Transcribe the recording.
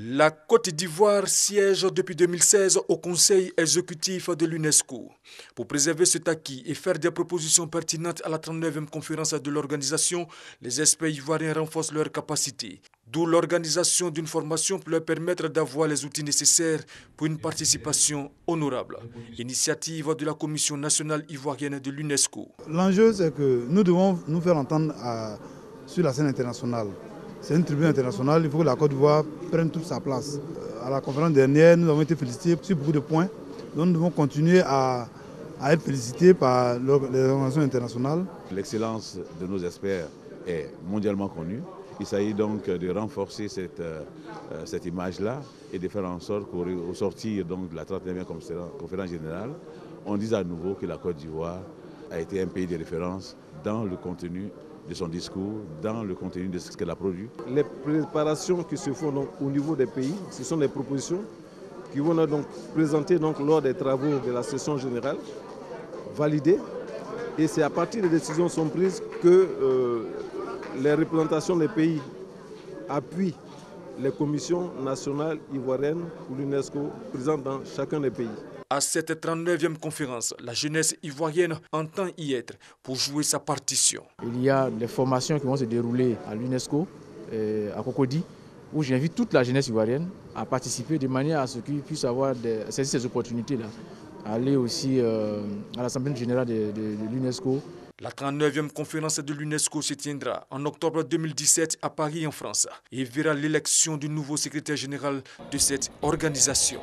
La Côte d'Ivoire siège depuis 2016 au Conseil exécutif de l'UNESCO. Pour préserver cet acquis et faire des propositions pertinentes à la 39e conférence de l'organisation, les experts ivoiriens renforcent leurs capacités. D'où l'organisation d'une formation pour leur permettre d'avoir les outils nécessaires pour une participation honorable. Initiative de la Commission nationale ivoirienne de l'UNESCO. L'enjeu, c'est que nous devons nous faire entendre sur la scène internationale. C'est une tribune internationale, il faut que la Côte d'Ivoire prenne toute sa place. À la conférence dernière, nous avons été félicités sur beaucoup de points. Donc nous devons continuer à être félicités par les organisations internationales. L'excellence de nos experts est mondialement connue. Il s'agit donc de renforcer cette image-là et de faire en sorte qu'au sortir donc de la 39e conférence générale, on dise à nouveau que la Côte d'Ivoire a été un pays de référence dans le contenu de son discours, dans le contenu de ce qu'elle a produit. Les préparations qui se font donc au niveau des pays, ce sont des propositions qui vont donc présenter donc lors des travaux de la session générale, validées, et c'est à partir des décisions sont prises que les représentations des pays appuient les commissions nationales ivoiriennes pour l'UNESCO présentes dans chacun des pays. À cette 39e conférence, la jeunesse ivoirienne entend y être pour jouer sa partition. Il y a des formations qui vont se dérouler à l'UNESCO, à Cocody, où j'invite toute la jeunesse ivoirienne à participer de manière à ce qu'ils puissent avoir saisir ces opportunités-là. Aller aussi à l'Assemblée générale de l'UNESCO. La 39e conférence de l'UNESCO se tiendra en octobre 2017 à Paris en France et verra l'élection du nouveau secrétaire général de cette organisation.